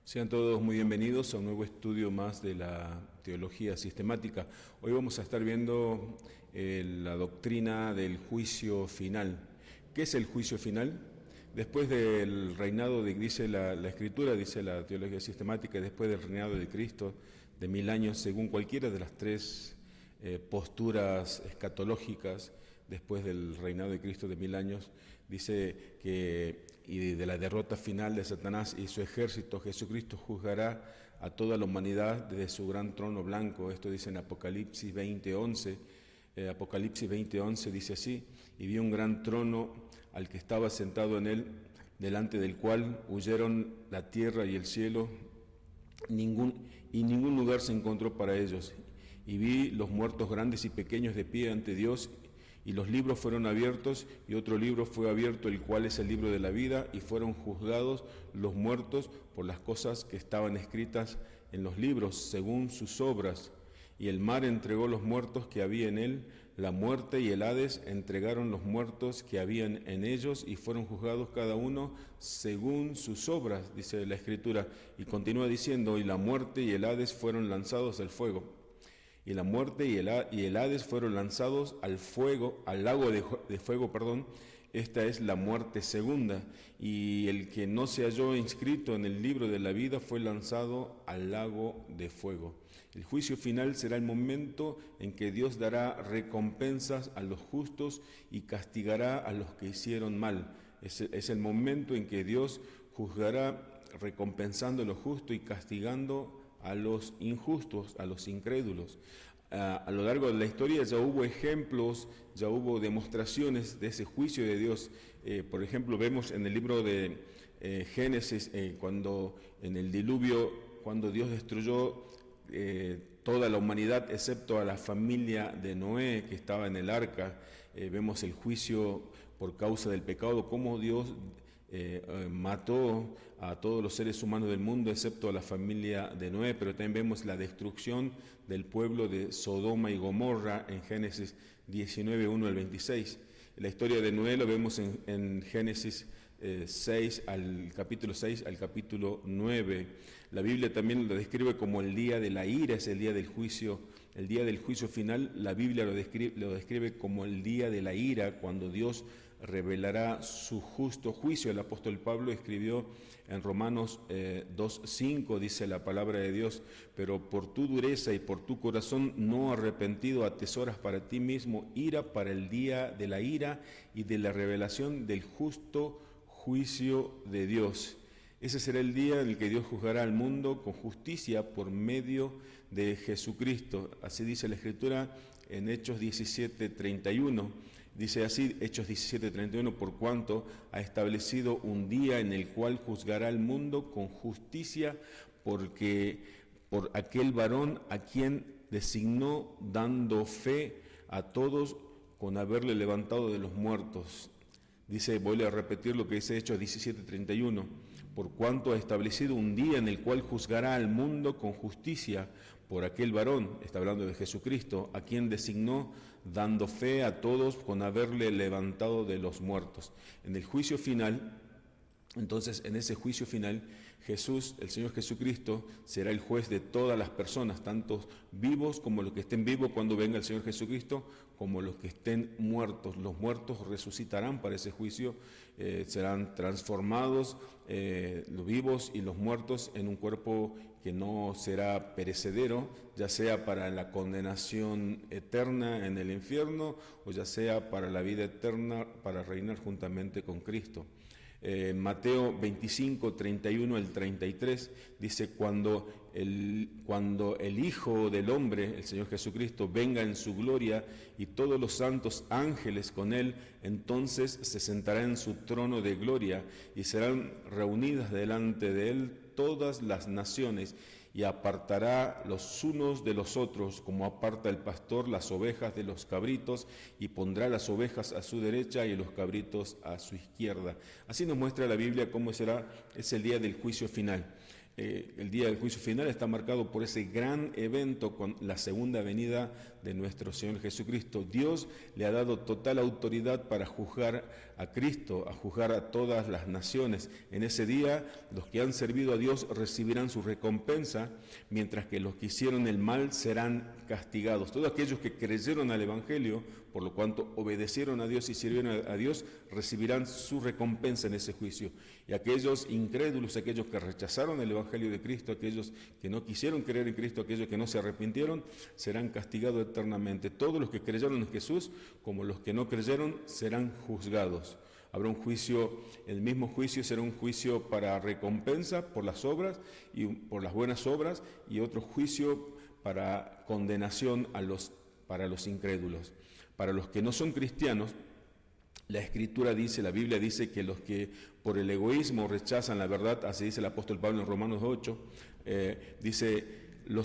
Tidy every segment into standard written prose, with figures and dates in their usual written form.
Sean todos muy bienvenidos a un nuevo estudio más de la teología sistemática. Hoy vamos a estar viendo la doctrina del juicio final. ¿Qué es el juicio final? Después del reinado dice la Escritura, dice la teología sistemática, después del reinado de Cristo de 1000 años, según cualquiera de las tres posturas escatológicas, después del reinado de Cristo de 1000 años, dice que, y de la derrota final de Satanás y su ejército, Jesucristo juzgará a toda la humanidad desde su gran trono blanco. Esto dice en Apocalipsis 20:11. Apocalipsis 20:11 dice así: y vi un gran trono al que estaba sentado en él, delante del cual huyeron la tierra y el cielo, ningún lugar se encontró para ellos. Y vi los muertos grandes y pequeños de pie ante Dios, y los libros fueron abiertos, y otro libro fue abierto, el cual es el libro de la vida, y fueron juzgados los muertos por las cosas que estaban escritas en los libros, según sus obras. Y el mar entregó los muertos que había en él, la muerte y el Hades entregaron los muertos que habían en ellos, y fueron juzgados cada uno según sus obras, dice la Escritura. Y continúa diciendo: y la muerte y el Hades fueron lanzados al fuego. Y la muerte y el Hades fueron lanzados al fuego, al lago de fuego, perdón. Esta es la muerte segunda. Y el que no se halló inscrito en el libro de la vida fue lanzado al lago de fuego. El juicio final será el momento en que Dios dará recompensas a los justos y castigará a los que hicieron mal. Es el momento en que Dios juzgará recompensando lo justo y castigando a los injustos, a los incrédulos. A lo largo de la historia ya hubo ejemplos, ya hubo demostraciones de ese juicio de Dios. Por ejemplo, vemos en el libro de Génesis, cuando en el diluvio, cuando Dios destruyó toda la humanidad excepto a la familia de Noé que estaba en el arca. Vemos el juicio por causa del pecado, cómo Dios mató a todos los seres humanos del mundo excepto a la familia de Noé, pero también vemos la destrucción del pueblo de Sodoma y Gomorra en Génesis 19, 1 al 26. La historia de Noé lo vemos en Génesis 6 al capítulo 6 al capítulo 9. La Biblia también lo describe como el día de la ira, es el día del juicio final. La Biblia lo describe como el día de la ira, cuando Dios revelará su justo juicio. El apóstol Pablo escribió en Romanos 2:5, dice la palabra de Dios: pero por tu dureza y por tu corazón no arrepentido atesoras para ti mismo ira para el día de la ira y de la revelación del justo juicio de Dios. Ese será el día en el que Dios juzgará al mundo con justicia por medio de Jesucristo. Así dice la Escritura en Hechos 17:31. Dice así, Hechos 17:31: por cuanto ha establecido un día en el cual juzgará al mundo con justicia, porque por aquel varón a quien designó, dando fe a todos con haberle levantado de los muertos. Dice, voy a repetir lo que dice Hechos 17:31: por cuanto ha establecido un día en el cual juzgará al mundo con justicia por aquel varón, está hablando de Jesucristo, a quien designó, dando fe a todos con haberle levantado de los muertos. En el juicio final, entonces, en ese juicio final, Jesús, el Señor Jesucristo, será el juez de todas las personas, tanto vivos como los que estén vivos cuando venga el Señor Jesucristo, como los que estén muertos. Los muertos resucitarán para ese juicio, serán transformados, los vivos y los muertos, en un cuerpo que no será perecedero, ya sea para la condenación eterna en el infierno, o ya sea para la vida eterna, para reinar juntamente con Cristo. Mateo 25, 31 al 33 dice: cuando el Hijo del Hombre, el Señor Jesucristo, venga en su gloria y todos los santos ángeles con él, entonces se sentará en su trono de gloria y serán reunidas delante de él todas las naciones, y apartará los unos de los otros, como aparta el pastor las ovejas de los cabritos, y pondrá las ovejas a su derecha y los cabritos a su izquierda. Así nos muestra la Biblia cómo será ese día del juicio final. El día del juicio final está marcado por ese gran evento con la segunda venida de nuestro Señor Jesucristo. Dios le ha dado total autoridad para juzgar a Cristo, a juzgar a todas las naciones. En ese día, los que han servido a Dios recibirán su recompensa, mientras que los que hicieron el mal serán castigados. Todos aquellos que creyeron al Evangelio, por lo cuanto obedecieron a Dios y sirvieron a Dios, recibirán su recompensa en ese juicio. Y aquellos incrédulos, aquellos que rechazaron el Evangelio de Cristo, aquellos que no quisieron creer en Cristo, aquellos que no se arrepintieron, serán castigados eternamente. Todos los que creyeron en Jesús, como los que no creyeron, serán juzgados. Habrá un juicio, el mismo juicio será un juicio para recompensa por las obras y por las buenas obras, y otro juicio para condenación para los incrédulos. Para los que no son cristianos, la Escritura dice, la Biblia dice que los que por el egoísmo rechazan la verdad, así dice el apóstol Pablo en Romanos 8, dice, lo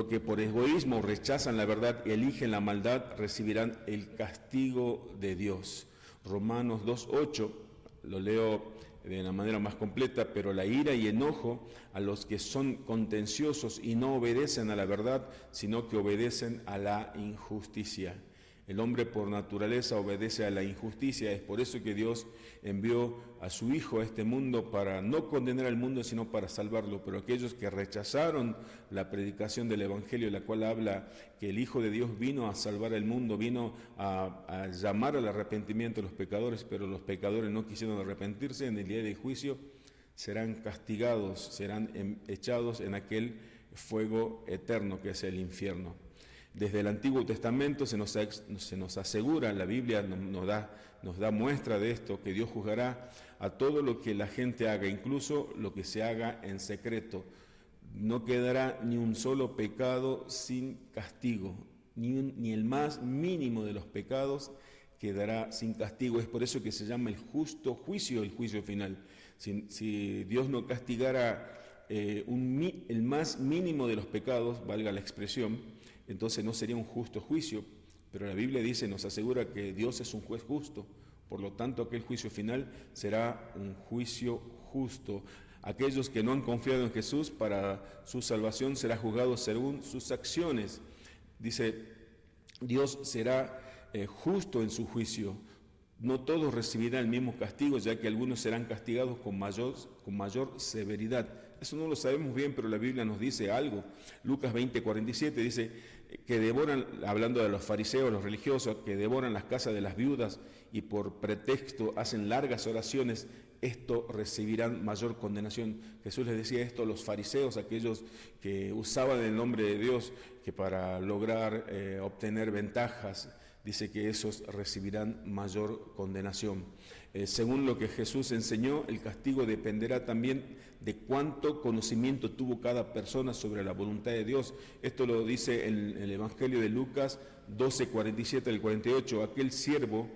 que por egoísmo rechazan la verdad y eligen la maldad, recibirán el castigo de Dios. Romanos 2:8, lo leo de una manera más completa, pero la ira y enojo a los que son contenciosos y no obedecen a la verdad, sino que obedecen a la injusticia. El hombre por naturaleza obedece a la injusticia, es por eso que Dios envió a su Hijo a este mundo para no condenar al mundo, sino para salvarlo. Pero aquellos que rechazaron la predicación del Evangelio, la cual habla que el Hijo de Dios vino a salvar al mundo, vino a llamar al arrepentimiento a los pecadores, pero los pecadores no quisieron arrepentirse, en el día del juicio serán castigados, serán echados en aquel fuego eterno que es el infierno. Desde el Antiguo Testamento se nos asegura, la Biblia nos da muestra de esto, que Dios juzgará a todo lo que la gente haga, incluso lo que se haga en secreto. No quedará ni un solo pecado sin castigo, ni el más mínimo de los pecados quedará sin castigo. Es por eso que se llama el justo juicio, el juicio final. Si Dios no castigara el más mínimo de los pecados, valga la expresión, entonces no sería un justo juicio, pero la Biblia dice, nos asegura que Dios es un juez justo, por lo tanto aquel juicio final será un juicio justo. Aquellos que no han confiado en Jesús para su salvación será juzgado según sus acciones. Dice, Dios será justo en su juicio. No todos recibirán el mismo castigo, ya que algunos serán castigados con mayor severidad. Eso no lo sabemos bien, pero la Biblia nos dice algo. Lucas 20:47 dice que devoran, hablando de los fariseos, los religiosos, que devoran las casas de las viudas y por pretexto hacen largas oraciones, esto recibirán mayor condenación. Jesús les decía esto a los fariseos, aquellos que usaban el nombre de Dios que para lograr obtener ventajas. Dice que esos recibirán mayor condenación. Según lo que Jesús enseñó, el castigo dependerá también de cuánto conocimiento tuvo cada persona sobre la voluntad de Dios. Esto lo dice en el Evangelio de Lucas 12:47 al 48. Aquel siervo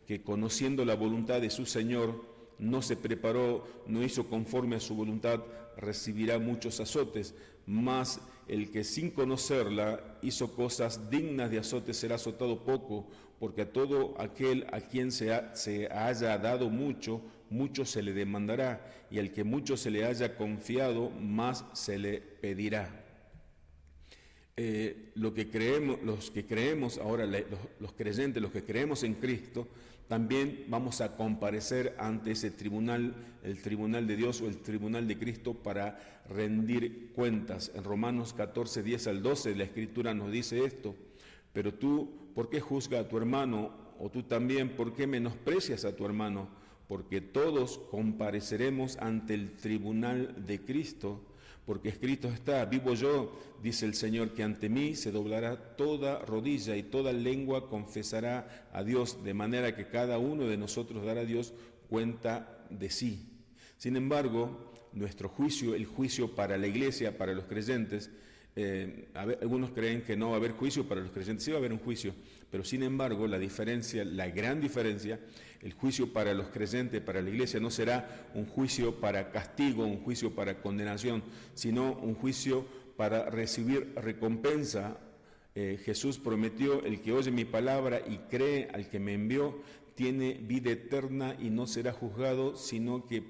que conociendo la voluntad de su Señor no se preparó, no hizo conforme a su voluntad, recibirá muchos azotes, mas el que sin conocerla hizo cosas dignas de azote será azotado poco, porque a todo aquel a quien se haya dado mucho, mucho se le demandará, y al que mucho se le haya confiado, más se le pedirá. Los que creemos ahora, los creyentes, los que creemos en Cristo, también vamos a comparecer ante ese tribunal, el tribunal de Dios o el tribunal de Cristo, para rendir cuentas. En Romanos 14:10 al 12 la Escritura nos dice esto: pero tú, ¿por qué juzgas a tu hermano? O tú también, ¿por qué menosprecias a tu hermano? Porque todos compareceremos ante el tribunal de Cristo. Porque escrito está, vivo yo, dice el Señor, que ante mí se doblará toda rodilla y toda lengua confesará a Dios, de manera que cada uno de nosotros dará a Dios cuenta de sí. Sin embargo, nuestro juicio, el juicio para la iglesia, para los creyentes, algunos creen que no va a haber juicio para los creyentes, sí va a haber un juicio, pero sin embargo la gran diferencia, el juicio para los creyentes, para la iglesia, no será un juicio para castigo, un juicio para condenación, sino un juicio para recibir recompensa Jesús prometió: el que oye mi palabra y cree al que me envió, tiene vida eterna y no será juzgado, sino que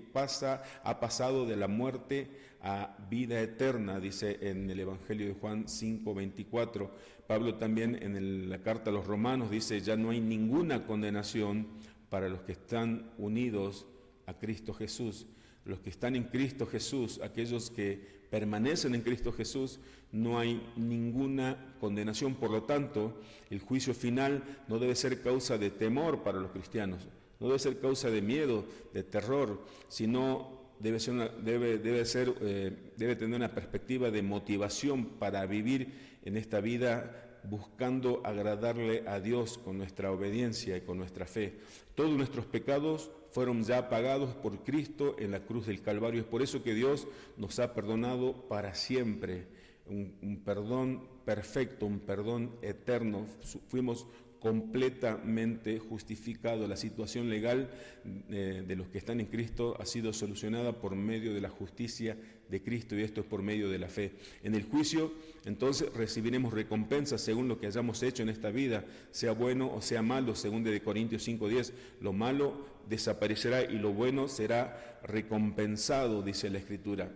ha pasado de la muerte a vida eterna, dice en el Evangelio de Juan 5:24. Pablo también en la carta a los Romanos dice: ya no hay ninguna condenación para los que están unidos a Cristo Jesús. Los que están en Cristo Jesús, aquellos que permanecen en Cristo Jesús, no hay ninguna condenación. Por lo tanto, el juicio final no debe ser causa de temor para los cristianos, no debe ser causa de miedo, de terror, sino debe tener una perspectiva de motivación para vivir en esta vida buscando agradarle a Dios con nuestra obediencia y con nuestra fe. Todos nuestros pecados fueron ya pagados por Cristo en la cruz del Calvario. Es por eso que Dios nos ha perdonado para siempre, un perdón perfecto, un perdón eterno. Fuimos completamente justificados. La situación legal de los que están en Cristo ha sido solucionada por medio de la justicia de Cristo, y esto es por medio de la fe. En el juicio, entonces, recibiremos recompensas según lo que hayamos hecho en esta vida, sea bueno o sea malo, según de Corintios 5:10. Lo malo desaparecerá y lo bueno será recompensado, dice la Escritura.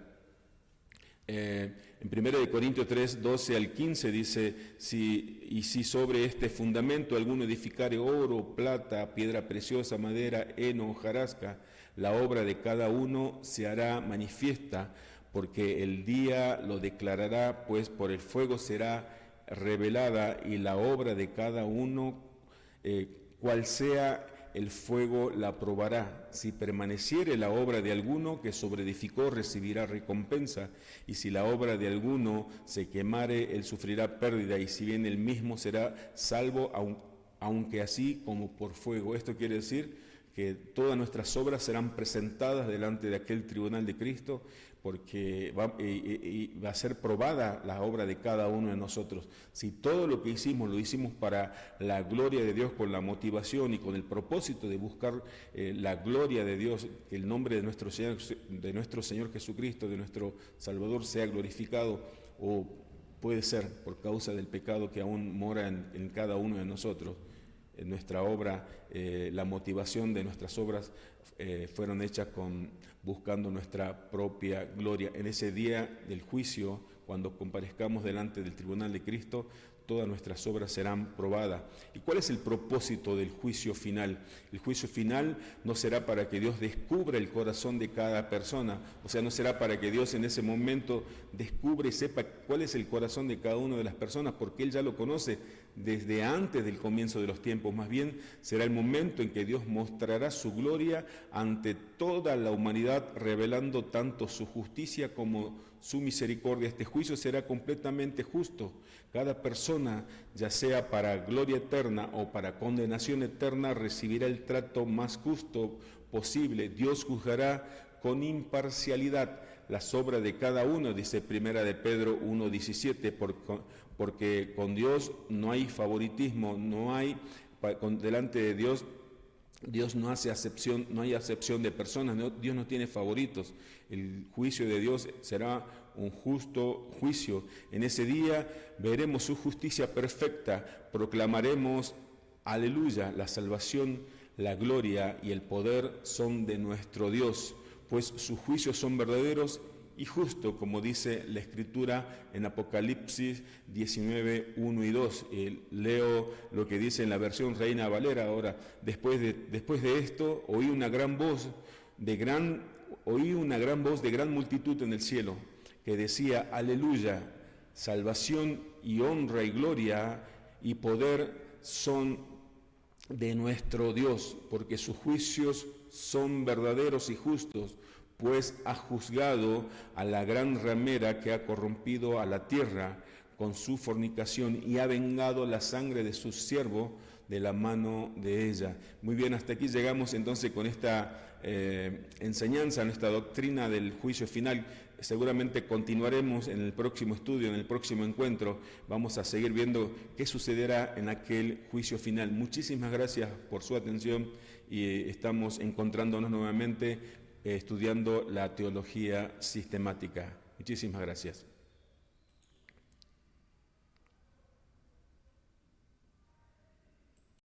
En 1 Corintios 3:12 al 15 dice: si sobre este fundamento alguno edificare oro, plata, piedra preciosa, madera, heno, hojarasca, la obra de cada uno se hará manifiesta, porque el día lo declarará, pues por el fuego será revelada, y la obra de cada uno, cual sea el fuego la probará. Si permaneciere la obra de alguno que sobreedificó, recibirá recompensa, y si la obra de alguno se quemare, él sufrirá pérdida, y si bien él mismo será salvo, aunque así como por fuego. Esto quiere decir que todas nuestras obras serán presentadas delante de aquel tribunal de Cristo, porque va a ser probada la obra de cada uno de nosotros. Si todo lo que hicimos lo hicimos para la gloria de Dios, con la motivación y con el propósito de buscar la gloria de Dios, que el nombre de nuestro Señor Jesucristo, de nuestro Salvador, sea glorificado, o puede ser por causa del pecado que aún mora en cada uno de nosotros, en nuestra obra, la motivación de nuestras obras fueron hechas buscando nuestra propia gloria. En ese día del juicio, cuando comparezcamos delante del tribunal de Cristo, todas nuestras obras serán probadas. ¿Y cuál es el propósito del juicio final? El juicio final no será para que Dios descubra el corazón de cada persona, o sea, no será para que Dios en ese momento descubra y sepa cuál es el corazón de cada una de las personas, porque Él ya lo conoce desde antes del comienzo de los tiempos. Más bien será el momento en que Dios mostrará su gloria ante toda la humanidad, revelando tanto su justicia como su misericordia. Este juicio será completamente justo. Cada persona, ya sea para gloria eterna o para condenación eterna, recibirá el trato más justo posible. Dios juzgará con imparcialidad las obras de cada uno, dice 1 de Pedro 1:17, porque con Dios no hay favoritismo, delante de Dios no hace acepción, no hay acepción de personas, Dios no tiene favoritos. El juicio de Dios será un justo juicio. En ese día veremos su justicia perfecta, proclamaremos: aleluya, la salvación, la gloria y el poder son de nuestro Dios, pues sus juicios son verdaderos y justos, como dice la Escritura en Apocalipsis 19:1 y 2. Leo lo que dice en la versión Reina Valera ahora: después de esto oí una gran voz de gran multitud en el cielo, que decía: aleluya, salvación y honra y gloria y poder son de nuestro Dios, porque sus juicios son verdaderos y justos, pues ha juzgado a la gran ramera que ha corrompido a la tierra con su fornicación, y ha vengado la sangre de sus siervos de la mano de ella. Muy bien, hasta aquí llegamos entonces con esta enseñanza, nuestra doctrina del juicio final. Seguramente continuaremos en el próximo estudio, en el próximo encuentro. Vamos a seguir viendo qué sucederá en aquel juicio final. Muchísimas gracias por su atención, y estamos encontrándonos nuevamente estudiando la teología sistemática. Muchísimas gracias.